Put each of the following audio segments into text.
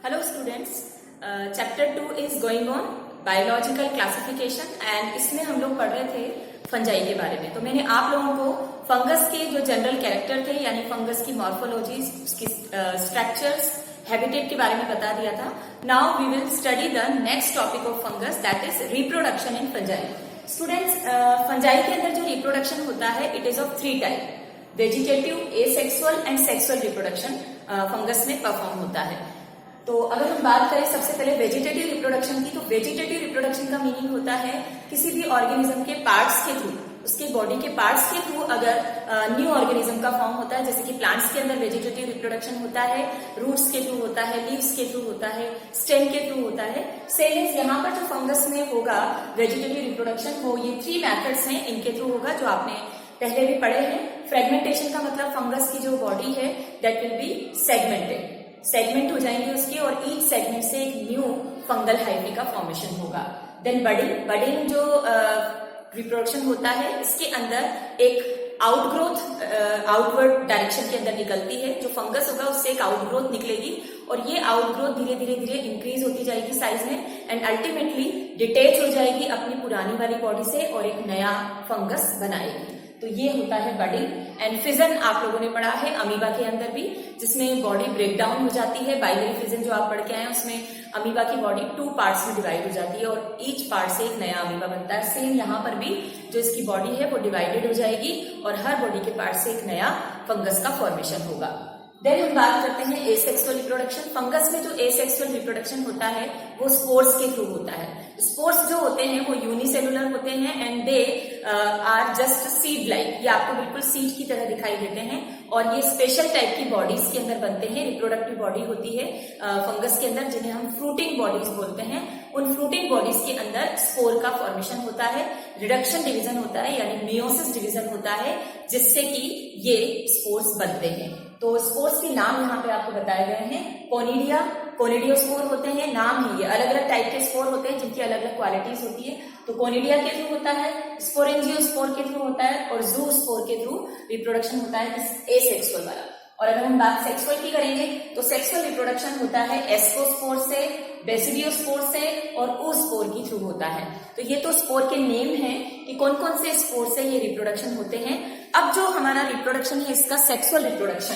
Hello students, chapter 2 is going on biological classification and इसमें हम लोग पढ़ रहे थे फंजाई के बारे में। तो मैंने आप लोगों को फंगस के जो जनरल कैरेक्टर थे यानी फंगस की मॉर्फोलॉजी, उसकी स्ट्रक्चर्स, हैबिटेट के बारे में बता दिया था। Now we will study the next topic of fungus, that is reproduction in fungi. Students, fungi के अंदर जो रिप्रोडक्शन होता है it is of 3 type: vegetative, asexual and sexual reproduction fungus में परफॉर्म होता है। तो अगर हम बात करें सबसे पहले वेजिटेटिव रिप्रोडक्शन की, तो वेजिटेटिव रिप्रोडक्शन का मीनिंग होता है किसी भी ऑर्गेनिज्म के पार्ट्स के थ्रू, उसके बॉडी के पार्ट्स के थ्रू अगर न्यू ऑर्गेनिज्म का फॉर्म होता है, जैसे कि प्लांट्स के अंदर वेजिटेटिव रिप्रोडक्शन होता है, रूट्स के थ्रू होता है, लीव्स के थ्रू होता है, स्टेम के थ्रू होता है। सेम यहाँ पर जो फंगस में होगा वेजिटेटिव रिप्रोडक्शन, वो ये 3 मेथड्स हैं, इनके थ्रू होगा जो आपने पहले भी पढ़े हैं। फ्रेगमेंटेशन का मतलब फंगस की जो बॉडी है that will be segmented, segment हो जाएंगे उसके, और ईच सेगमेंट से एक न्यू फंगल हाइफी का फॉर्मेशन होगा। देन बडिंग, बडिंग जो रिप्रोडक्शन होता है, इसके अंदर एक आउटग्रोथ आउटवर्ड डायरेक्शन के अंदर निकलती है। जो फंगस होगा उससे एक आउटग्रोथ निकलेगी और ये आउटग्रोथ धीरे धीरे धीरे इंक्रीज होती जाएगी साइज में एंड अल्टीमेटली डिटेच हो जाएगी अपनी पुरानी वाली बॉडी से और एक नया फंगस बनाएगी। तो ये होता है बडिंग। एंड फिजन आप लोगों ने पढ़ा है अमीबा के अंदर भी, जिसमें बॉडी ब्रेकडाउन हो जाती है। बाइनरी फिजन जो आप पढ़ के आए हैं उसमें अमीबा की बॉडी 2 पार्ट्स में डिवाइड हो जाती है और ईच पार्ट से एक नया अमीबा बनता है। सेम यहाँ पर भी जो इसकी बॉडी है वो डिवाइडेड हो जाएगी और हर बॉडी के पार्ट से एक नया फंगस का फॉर्मेशन होगा। देन हम बात करते हैं एसेक्सुअल रिप्रोडक्शन। फंगस में जो एसेक्सुअल रिप्रोडक्शन होता है वो स्पोर्स के थ्रू होता है। स्पोर्स जो होते हैं वो यूनिसेलुलर होते हैं and they are just seed like, ये आपको बिल्कुल सीड की तरह दिखाई देते हैं और ये स्पेशल टाइप की बॉडीज के अंदर बनते हैं। रिप्रोडक्टिव बॉडी होती है फंगस के अंदर जिन्हें हम फ्रूटिंग बॉडीज बोलते हैं। उन फ्रूटिंग बॉडीज के अंदर स्पोर का फॉर्मेशन होता है, रिडक्शन डिवीजन होता है यानी मियोसिस डिवीजन होता है, जिससे कि ये स्पोर्स बनते हैं। तो स्पोर्स के नाम यहाँ पे आपको बताए गए हैं। कोनिडिया, कोनिडियोस्पोर होते हैं, नाम है ये, अलग अलग टाइप के स्पोर होते हैं जिनकी अलग अलग क्वालिटीज होती है। तो कोनिडिया के थ्रू होता है, स्पोरेंजियोस्पोर के थ्रू होता है और ज़ूस्पोर के थ्रू रिप्रोडक्शन होता है एसेक्सुअल वाला। और अगर हम बात सेक्सुअल की करेंगे तो सेक्सुअल रिप्रोडक्शन होता है एस्कोस्पोर से, बेसिडियोस्पोर से और oospore की थ्रू होता है। तो ये तो स्पोर के नेम है कि कौन कौन से स्पोर से ये रिप्रोडक्शन होते हैं। अब जो हमारा रिप्रोडक्शन है इसका सेक्सुअल रिप्रोडक्शन,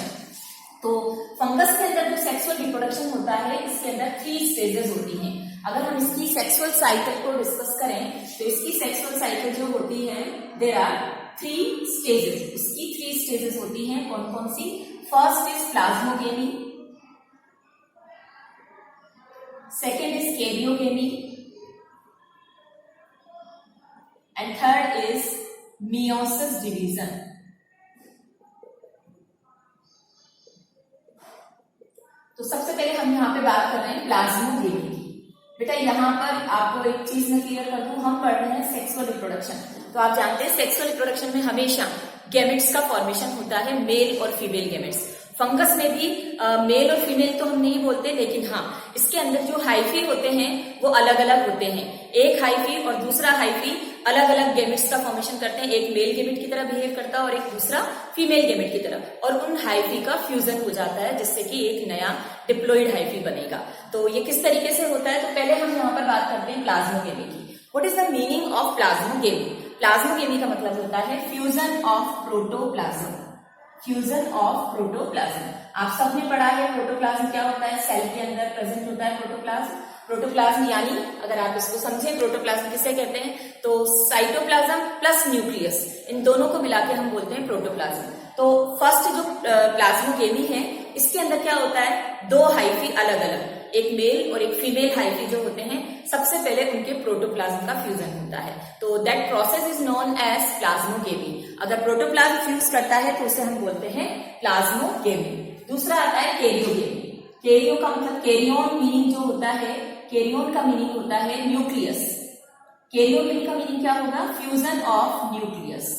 तो फंगस के अंदर जो सेक्सुअल रिप्रोडक्शन होता है इसके अंदर 3 स्टेजेस होती हैं। अगर हम इसकी सेक्सुअल साइकिल को डिस्कस करें तो इसकी सेक्सुअल साइकिल जो होती है देयर आर 3 स्टेजेस। इसकी 3 स्टेजेस होती हैं। कौन कौन सी? First is plasmogamy, second is karyogamy and third is meiosis division. तो सबसे पहले हम यहाँ पे बात कर रहे हैं प्लाज्मोगेमी की। बेटा यहाँ पर आपको एक चीज मैं क्लियर कर दूं, हम पढ़ रहे हैं सेक्सुअल रिप्रोडक्शन। तो आप जानते हैं सेक्सुअल रिप्रोडक्शन में हमेशा गैमेट्स का फॉर्मेशन होता है, मेल और फीमेल गैमेट्स। फंगस में भी मेल और फीमेल तो हम नहीं बोलते, लेकिन हाँ इसके अंदर जो हाइफी होते हैं वो अलग अलग होते हैं। एक हाइफी और दूसरा हाइफी अलग अलग गैमेट्स का फॉर्मेशन करते हैं। एक मेल गैमेट की तरह बिहेव करता है और एक दूसरा फीमेल गैमेट की तरह, और उन हाइफी का फ्यूजन हो जाता है जिससे कि एक नया डिप्लॉइड हाइफी बनेगा। तो ये किस तरीके से होता है? तो पहले हम यहाँ पर बात करते हैं प्लाज्मोगेमी की। What is the meaning of plasmogamy? Plasmogamy का मतलब होता है fusion of protoplasm. Fusion of protoplasm आप सबने पढ़ा है। प्रोटोप्लाज्म क्या होता है? सेल के अंदर प्रेजेंट होता है प्रोटोप्लाज्म। प्रोटोप्लाज्म यानी अगर आप इसको समझें प्रोटोप्लाज्म किसे कहते हैं, तो साइटोप्लाज्म प्लस न्यूक्लियस, इन दोनों को मिला के हम बोलते हैं प्रोटोप्लाज्म। तो फर्स्ट जो प्लाज्मोगेमी है इसके अंदर क्या होता है? 2 हाइफी अलग अलग, एक मेल और एक फीमेल हाइफी जो होते हैं, सबसे पहले उनके प्रोटोप्लाज्म का फ्यूजन होता है। तो that process is known as plasmogamy. अगर प्रोटोप्लाज्म फ्यूज करता है तो उसे हम बोलते हैं प्लाज्मोगेमी। दूसरा आता है कैरियोगेमी। कैरियो का मतलब कैरियोन मीनिंग जो होता है, कैरियोन का मीनिंग होता है न्यूक्लियस। कैरियोगेमी का मीनिंग क्या होगा? Fusion of nucleus.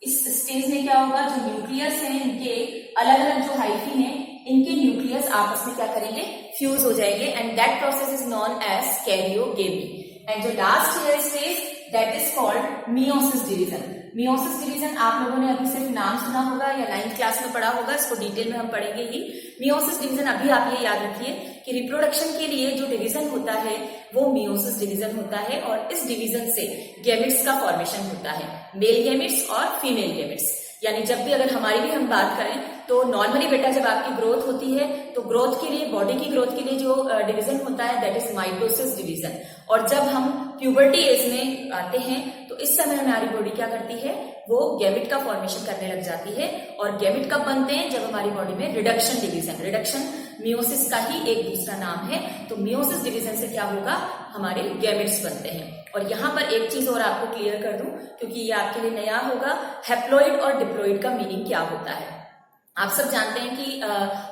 इस स्टेज में क्या होगा? जो न्यूक्लियस है इनके अलग अलग जो हाइफी हैं इनके न्यूक्लियस आपस में क्या करेंगे? फ्यूज हो जाएंगे and that process is known as karyogamy. And जो last stage that is called meiosis division. Meiosis division आप लोगों ने अभी सिर्फ नाम सुना होगा या 9th क्लास में पढ़ा होगा, इसको डिटेल में हम पढ़ेंगे ही। मियोसिस डिवीजन अभी आप ये याद रखिए कि रिप्रोडक्शन के लिए जो डिवीजन होता है वो मियोसिस डिवीजन होता है, और इस डिवीजन से गैमेट्स का फॉर्मेशन होता है, मेल गैमेट्स और फीमेल गैमेट्स। यानी जब भी अगर हमारी भी हम बात करें तो नॉर्मली बेटा जब आपकी ग्रोथ होती है तो ग्रोथ के लिए, बॉडी की ग्रोथ के लिए जो डिवीजन होता है दैट इज माइटोसिस डिवीजन। और जब हम प्यूबर्टी एज में आते हैं तो इस समय हमारी बॉडी क्या करती है, वो गैमेट का फॉर्मेशन करने लग जाती है। और गैमेट कब बनते हैं, जब हमारी बॉडी में रिडक्शन डिवीजन, रिडक्शन मियोसिस का ही एक दूसरा नाम है। तो मियोसिस डिवीजन से क्या होगा, हमारे गैमेट्स बनते हैं। और यहाँ पर एक चीज और आपको क्लियर कर दूं क्योंकि ये आपके लिए नया होगा, हैप्लॉइड और डिप्लॉइड का मीनिंग क्या होता है। आप सब जानते हैं कि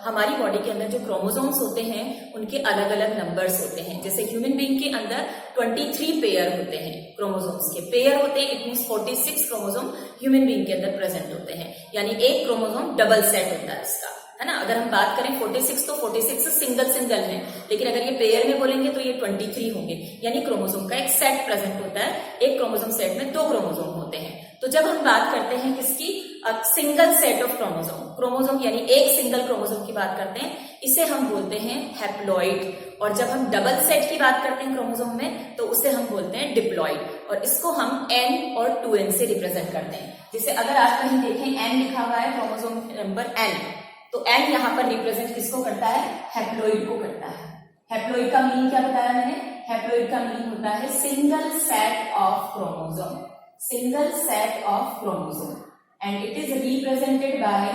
हमारी बॉडी के अंदर जो क्रोमोसोम्स होते हैं उनके अलग अलग नंबर्स होते हैं। जैसे ह्यूमन बीइंग के अंदर 23 पेयर होते हैं, क्रोमोसोम्स के पेयर होते हैं। It means 46 chromosome human being के अंदर प्रेजेंट होते हैं, यानी एक क्रोमोसोम डबल सेट होता है इसका, है ना। अगर हम बात करें 46 तो 46 सिंगल सिंगल है, लेकिन अगर ये पेयर में बोलेंगे तो ये 23 होंगे, यानी क्रोमोसोम का एक सेट प्रेजेंट होता है। एक क्रोमोसोम सेट में 2 क्रोमोसोम होते हैं। तो जब हम बात करते हैं किसकी, single set of chromosome, chromosome यानी एक सिंगल क्रोमोसोम की बात करते हैं, इसे हम बोलते हैं हैप्लॉइड। और जब हम डबल सेट की बात करते हैं क्रोमोसोम में तो उसे हम बोलते हैं डिप्लॉइड। और इसको हम N और 2N से रिप्रेजेंट करते हैं। जैसे अगर आप कहीं देखें N लिखा हुआ है, क्रोमोसोम नंबर N, तो N यहाँ पर रिप्रेजेंट किसको करता है, हैप्लॉइड को करता है। हैप्लॉइड का मीनिंग क्या बताया मैंने, हैप्लॉइड का मीनिंग होता है single set of chromosome, single set of chromosome, and it is represented by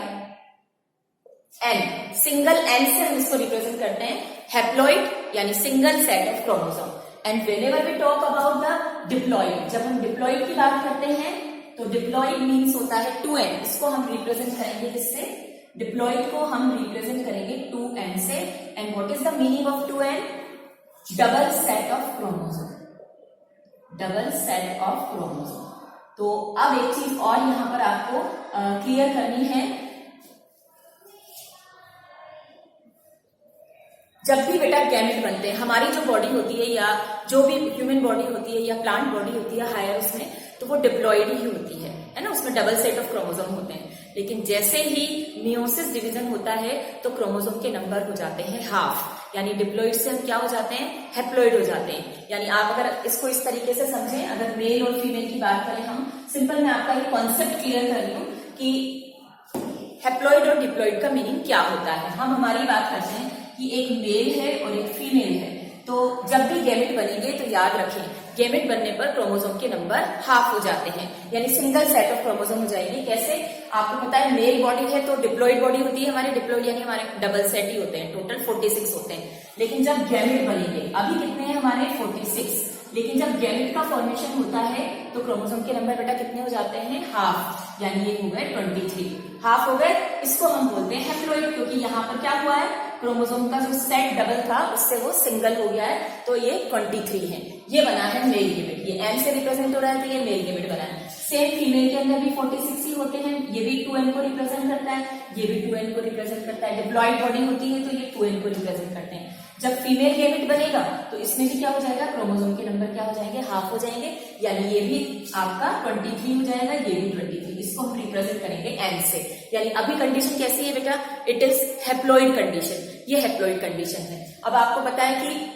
N। Single N से हम इसको रिप्रेजेंट करते हैं, हैप्लॉइड यानी single set of chromosome. And whenever we talk about the diploid, जब हम डिप्लॉइड की बात करते हैं तो डिप्लॉइड मीन्स होता है 2N। इसको हम रिप्रेजेंट करेंगे किससे, डिप्लॉइड को हम रिप्रेजेंट करेंगे 2N से। And what is the meaning of 2N, double set of chromosome, double set of chromosome. तो अब एक चीज और यहां पर आपको क्लियर करनी है, जब भी बेटा गैमेट बनते हैं, हमारी जो बॉडी होती है या जो भी ह्यूमन बॉडी होती है या प्लांट बॉडी होती है हायर उसमें, तो वो डिप्लॉइड ही होती है ना, उसमें डबल सेट ऑफ क्रोमोसोम होते हैं। लेकिन जैसे ही मियोसिस डिवीजन होता है तो क्रोमोसोम के नंबर हो जाते हैं हाफ, यानी डिप्लॉइड से हम क्या हो जाते हैं, हैप्लॉइड हो जाते हैं। यानी आप अगर इसको इस तरीके से समझें, अगर मेल और फीमेल की बात करें हम, सिंपल मैं आपका ये कॉन्सेप्ट क्लियर कर रही हूँ कि हैप्लॉइड और डिप्लॉइड का मीनिंग क्या होता है। हम हमारी बात करते हैं कि एक मेल है और एक फीमेल है, तो जब भी गैमेट बनेंगे तो याद रखें गैमेट बनने पर क्रोमोसोम के नंबर हाफ हो जाते हैं, यानी सिंगल सेट ऑफ क्रोमोसोम हो जाएंगे। कैसे, आपको पता है मेल बॉडी है तो डिप्लॉइड बॉडी होती है हमारे, डिप्लॉइड यानी हमारे डबल सेट ही होते हैं, टोटल 46 होते हैं। लेकिन जब गैमेट बनेंगे, अभी कितने हैं हमारे 46, लेकिन जब गैमेट का फॉर्मेशन होता है तो क्रोमोसोम के नंबर बेटा कितने हो जाते हैं, हाफ, यानी ये हो गए 23, हाफ हो गए। इसको हम बोलते हैं हैप्लॉइड, क्योंकि यहाँ पर क्या हुआ है, क्रोमोसोम का जो सेट डबल था उससे वो सिंगल हो गया है, तो ये 23 है। ये बना है मेल गैमेट, ये N से रिप्रेजेंट हो रहा है तो ये मेल गैमेट बना है। सेम फीमेल के अंदर भी 46 ही होते हैं, ये भी 2N को रिप्रेजेंट करता है, ये भी 2N को रिप्रेजेंट करता है। डिप्लॉइड बॉडी होती है तो ये 2N को रिप्रेजेंट करते हैं। जब फीमेल गैमेट बनेगा तो इसमें भी क्या हो जाएगा, क्रोमोसोम के नंबर क्या हो जाएंगे, हाफ हो जाएंगे, यानी ये भी आपका 23 हो जाएगा, ये भी 23। इसको हम रिप्रेजेंट करेंगे N से। यानी अभी कंडीशन कैसी है बेटा, इट इज हैप्लॉइड कंडीशन, ये हैप्लॉइड कंडीशन है। अब आपको पता है कि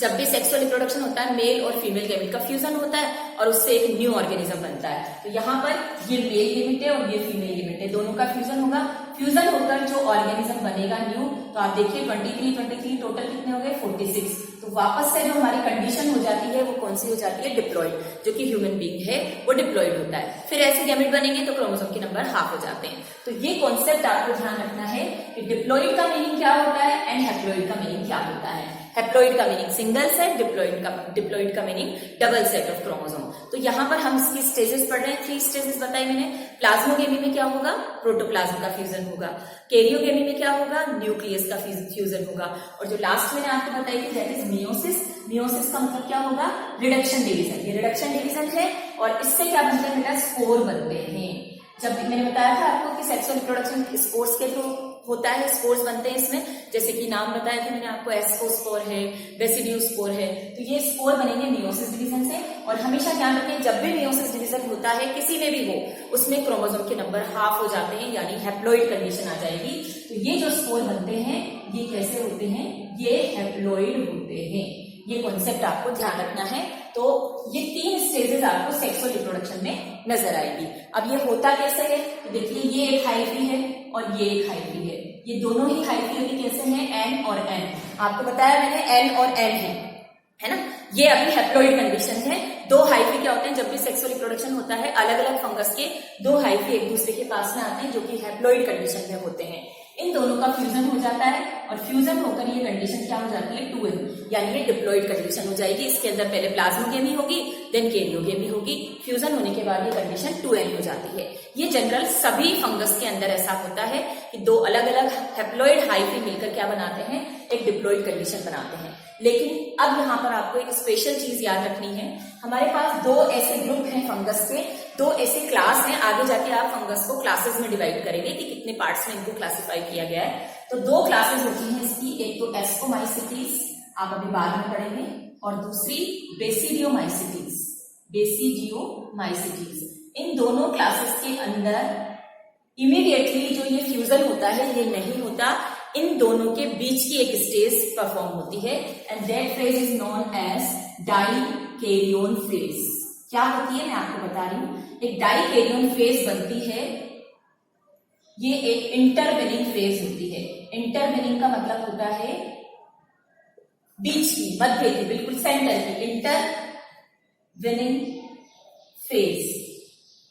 जब भी सेक्सुअल रिप्रोडक्शन होता है मेल और फीमेल गैमेट का फ्यूजन होता है और उससे एक न्यू ऑर्गेनिज्म बनता है। तो यहाँ पर ये मेल गैमेट है और ये फीमेल गैमेट है, दोनों का फ्यूजन होगा। फ्यूजन होकर जो ऑर्गेनिज्म बनेगा न्यू, तो आप देखिए 23 टोटल कितने हो गए 46। तो वापस से जो हमारी कंडीशन हो जाती है वो कौन सी हो जाती है, डिप्लॉइड, जो कि ह्यूमन बीइंग है वो डिप्लॉइड होता है। फिर ऐसे गैमेट बनेंगे तो क्रोमोसोम के नंबर हाफ हो जाते हैं। तो ये कॉन्सेप्ट आपको ध्यान रखना है कि डिप्लॉइड का मीनिंग क्या होता है एंड हैप्लॉइड का मीनिंग क्या होता है। हैप्लॉइड का मीनिंग सिंगल सेट, डिप्लॉइड का meaning double set of chromosome. तो यहाँ पर हम इसकी स्टेजेस पढ़ रहे हैं, 3 स्टेजेस बताई मैंने। प्लाज्मोगेमी में क्या होगा, प्रोटोप्लाज्म का फ्यूजन होगा। कैरियोगेमी में क्या होगा, न्यूक्लियस का फ्यूजन होगा। और जो लास्ट मैंने आपको बताई थी दैट इज मियोसिस। मियोसिस का मतलब क्या होगा, रिडक्शन डिवीजन। ये रिडक्शन डिवीजन है और इससे क्या बनते हैं बेटा, स्पोर बनते हैं। जब मैंने बताया था आपको कि सेक्सुअल रिप्रोडक्शन स्पोर्स के थ्रू होता है, स्पोर्स बनते हैं इसमें, जैसे कि नाम बताया था मैंने आपको, एस्कोस्पोर है, बेसिडियोस्पोर है। तो ये स्पोर बनेंगे मियोसिस डिवीजन से। और हमेशा ध्यान रखें, जब भी मियोसिस डिवीजन होता है किसी में भी हो, उसमें क्रोमोसोम के नंबर हाफ हो जाते हैं, यानी हैप्लॉइड कंडीशन आ जाएगी। तो ये जो स्पोर बनते हैं ये कैसे होते हैं, ये हैप्लॉइड होते हैं। ये कॉन्सेप्ट आपको ध्यान रखना है। तो ये 3 स्टेजेस आपको सेक्सुअल रिप्रोडक्शन में नजर आएगी। अब ये होता कैसे है, तो देखिए ये एक हाइफी है और ये एक हाइफी है। ये दोनों ही हाइफी अभी कैसे हैं, एन और एन। आपको बताया मैंने एन और एन है ना। ये अभी हैप्लॉइड कंडीशन है। 2 हाइफी क्या होते हैं, जब भी सेक्सुअल रिप्रोडक्शन होता है अलग अलग फंगस के 2 हाइफी एक दूसरे के पास में आते हैं, जो कि हैप्लॉइड कंडीशन में होते हैं। इन दोनों का फ्यूजन हो जाता है और फ्यूजन होकर ये कंडीशन क्या हो जाती है, 2n, यानी ये डिप्लॉइड कंडीशन हो जाएगी। इसके अंदर पहले प्लाज्मोगेमी होगी, देन कैरियोगेमी होगी। फ्यूजन होने के बाद ये कंडीशन 2n हो जाती है। ये जनरल सभी फंगस के अंदर ऐसा होता है कि 2 अलग अलग हैप्लॉइड हाइफी मिलकर क्या बनाते हैं, एक डिप्लॉइड कंडीशन बनाते हैं। लेकिन अब यहाँ पर आपको एक स्पेशल चीज याद रखनी है। हमारे पास 2 ऐसे ग्रुप हैं फंगस के, 2 ऐसे क्लास हैं। आगे जाके आप फंगस को क्लासेस में डिवाइड करेंगे कि कितने पार्ट्स में इनको क्लासिफाई किया गया है। तो 2 क्लासेस होती हैं इसकी, एक तो एस्कोमाइसिटीज, आप अभी बाद में पढ़ेंगे, और दूसरी बेसिडियोमाइसिटीज। इन दोनों क्लासेस के अंदर इमीडिएटली जो ये फ्यूजन होता है ये नहीं होता। इन दोनों के बीच की एक स्टेज परफॉर्म होती है, and that phase is known as dikaryon phase. क्या होती है मैं आपको बता रही हूं। एक डाइकैरियोन फेज बनती है, ये एक इंटरवेनिंग फेज होती है। इंटरवेनिंग का मतलब होता है बीच की, मध्य की, बिल्कुल सेंटर की। इंटरवेनिंग फेज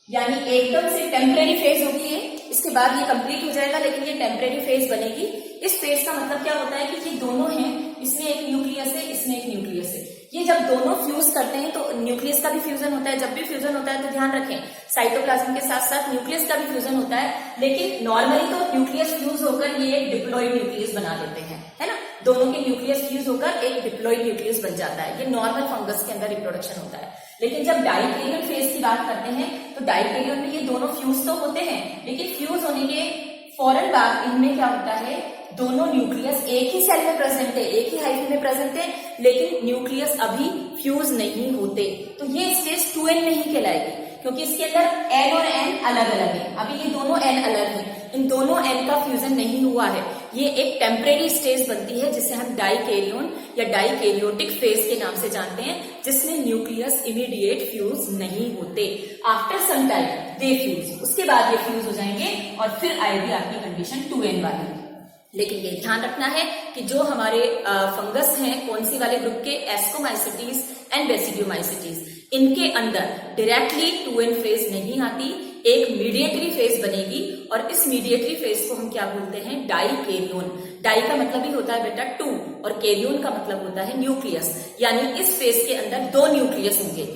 यानी एकदम से टेम्परेरी फेज होती है, इसके बाद ये कंप्लीट हो जाएगा, लेकिन ये टेम्परेरी फेज बनेगी। इस फेज का मतलब क्या होता है कि ये दोनों हैं, इसमें एक न्यूक्लियस है, इसमें एक न्यूक्लियस है। ये जब दोनों फ्यूज करते हैं तो न्यूक्लियस का भी फ्यूजन होता है। जब भी फ्यूजन होता है तो ध्यान रखें, साइटोप्लाज्म के साथ साथ न्यूक्लियस का भी फ्यूजन होता है, लेकिन नॉर्मली तो न्यूक्लियस फ्यूज होकर ये एक डिप्लॉइड न्यूक्लियस बना देते हैं, है ना। दोनों के न्यूक्लियस फ्यूज होकर एक डिप्लॉइड न्यूक्लियस बन जाता है। ये नॉर्मल फंगस के अंदर रिप्रोडक्शन होता है। लेकिन जब डाइकैरियोन फेज की बात करते हैं तो डाइकैरियोन में ये दोनों फ्यूज तो होते हैं, लेकिन फ्यूज होने के फौरन बाद इनमें क्या होता है, दोनों न्यूक्लियस एक ही सेल में प्रेजेंट है, एक ही हाइफी में प्रेजेंट है, लेकिन न्यूक्लियस अभी फ्यूज नहीं होते। तो ये स्टेज 2n नहीं कहलाएगी, क्योंकि इसके अंदर n और n अलग अलग है। अभी ये दोनों n अलग है, इन दोनों n का फ्यूजन नहीं हुआ है। ये एक टेम्परेरी स्टेज बनती है जिसे हम डाइकैरियोन या डाइकैरियोटिक फेज के नाम से जानते हैं, जिसमें न्यूक्लियस इमीडिएट फ्यूज नहीं होते। आफ्टर सम टाइम दे फ्यूज, उसके बाद ये फ्यूज हो जाएंगे और फिर आएगी आपकी कंडीशन 2n वाली। लेकिन ये ध्यान रखना है कि जो हमारे फंगस हैं, कौन सी वाले ग्रुप के, एस्कोमाइसिटीज एंड बेसिडियोमाइसिटीज, इनके अंदर डायरेक्टली 2n फेज नहीं आती, एक मीडिएटरी फेज बनेगी। और इस मीडिएटरी फेज को हम क्या बोलते हैं, डाइकैरियोन। डाई का मतलब ही होता है बेटा 2 और कैरियोन का मतलब होता है न्यूक्लियस, यानी इस फेज के अंदर 2 न्यूक्लियस होंगे।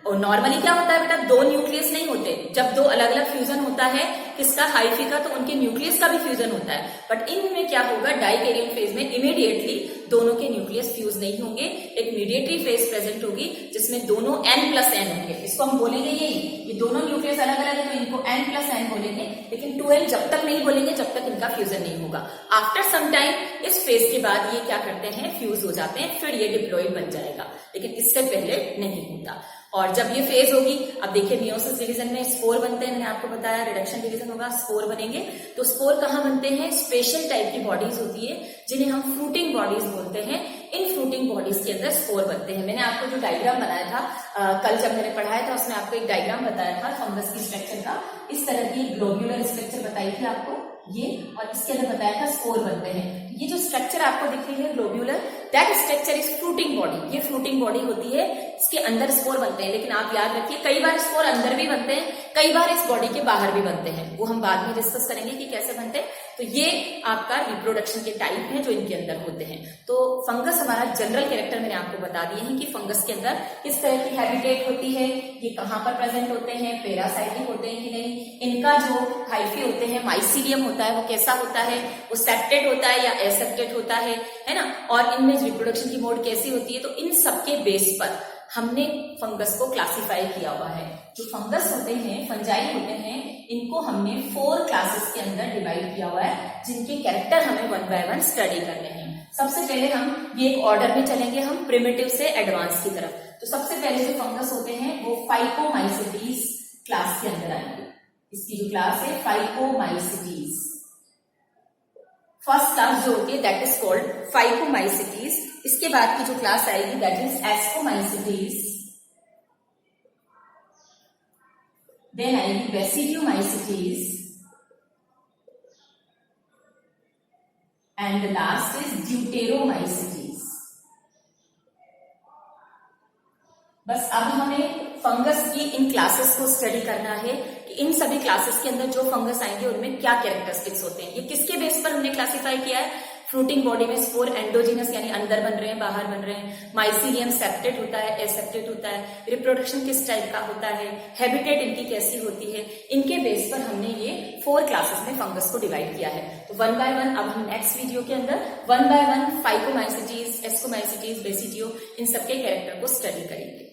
और नॉर्मली क्या होता है बेटा, 2 न्यूक्लियस नहीं होते। जब 2 अलग अलग फ्यूजन होता है किसका, हाइफी का, तो उनके न्यूक्लियस का भी फ्यूजन होता है। बट इनमें क्या होगा, डाइकैरियोन फेज में इमीडिएटली दोनों के न्यूक्लियस फ्यूज नहीं होंगे, एक मीडिएटरी फेज प्रेजेंट होगी जिसमें दोनों n+n होंगे। इसको हम बोलेंगे ये दोनों न्यूक्लियस अलग अलग है तो इनको n+n बोलेंगे, लेकिन 2n जब तक नहीं बोलेंगे जब तक इनका फ्यूजन नहीं होगा। आफ्टर सम टाइम इस फेज के बाद ये क्या करते हैं, फ्यूज हो जाते हैं, फिर ये डिप्लॉइड बन जाएगा, लेकिन इससे पहले नहीं होता। और जब ये फेज होगी, अब देखिए मियोसिस डिवीजन में स्पोर बनते हैं, मैंने आपको बताया, रिडक्शन डिवीजन होगा, स्पोर बनेंगे। तो स्पोर कहाँ बनते हैं, स्पेशल टाइप की बॉडीज होती है जिन्हें हम फ्रूटिंग बॉडीज बोलते हैं। इन फ्रूटिंग बॉडीज के अंदर स्पोर बनते हैं। मैंने आपको जो डायग्राम बनाया था कल जब मैंने पढ़ाया था, उसमें आपको एक डायग्राम बताया था फंगस की स्ट्रक्चर का। इस तरह की ग्लोब्यूलर स्ट्रक्चर बताई थी आपको ये, और इसके अंदर बताया था स्पोर बनते हैं। ये जो स्ट्रक्चर आपको दिख रही है globular, that structure is fruiting body. ये फ्रूटिंग बॉडी होती है, इसके अंदर स्पोर बनते हैं। लेकिन आप याद रखिए, कई बार स्पोर अंदर भी बनते हैं, कई बार इस बॉडी के बाहर भी बनते हैं। वो हम बाद में डिस्कस करेंगे कि कैसे बनते हैं। तो ये आपका रिप्रोडक्शन के टाइप है जो इनके अंदर होते हैं। तो फंगस हमारा जनरल कैरेक्टर मैंने आपको बता दिए हैं कि फंगस के अंदर किस तरह की हैबिटेट होती है, ये कहाँ पर प्रेजेंट होते हैं, पैरासाइटिक होते हैं कि नहीं, इनका जो हाइफी होते हैं, माइसीलियम होता है वो कैसा होता है, वो सेप्टेड होता है या एसेप्टेड होता है ना, और इनमें रिप्रोडक्शन की मोड कैसी होती है। तो इन सबके बेस पर हमने फंगस को क्लासिफाई किया हुआ है। जो फंगस होते हैं, फंजाई होते हैं, इनको हमने 4 क्लासेस के अंदर डिवाइड किया हुआ है, जिनके कैरेक्टर हमें 1 बाय 1 स्टडी करने हैं। सबसे पहले हम ये एक ऑर्डर में चलेंगे, हम प्रिमिटिव से एडवांस की तरफ। तो सबसे पहले जो फंगस होते हैं वो फाइकोमाइसीटीज क्लास के अंदर आएंगे। इसकी जो क्लास है फाइकोमाइसीटीज, फर्स्ट क्लास जो होती है दैट इज कॉल्ड फाइकोमाइसीटीज। इसके बाद की जो क्लास आएगी दैट इज एस्कोमाइसीटीज, देन आएगी बेसिडियोमाइसीटीज, एंड द लास्ट इज ड्यूटेरोमाइसीटीज। बस अब हमें फंगस की इन क्लासेस को स्टडी करना है कि इन सभी क्लासेस के अंदर जो फंगस आएंगे उनमें क्या कैरेक्टरिस्टिक्स होते हैं। ये किसके बेस पर हमने क्लासिफाई किया है? फ्रूटिंग बॉडी में स्पोर एंडोजिनस यानी अंदर बन रहे हैं, बाहर बन रहे हैं। माइसीलियम सेप्टेट होता है, एसेप्टेट होता है। रिप्रोडक्शन किस टाइप का होता है, हैबिटेट इनकी कैसी होती है, इनके बेस पर हमने ये 4 क्लासेस में फंगस को डिवाइड किया है। तो 1 बाय 1 अब हम नेक्स्ट वीडियो के अंदर 1 बाय 1 फाइकोमाइसीटीज, एस्कोमाइसीटीज, बेसिडियो इन सबके कैरेक्टर को स्टडी करेंगे।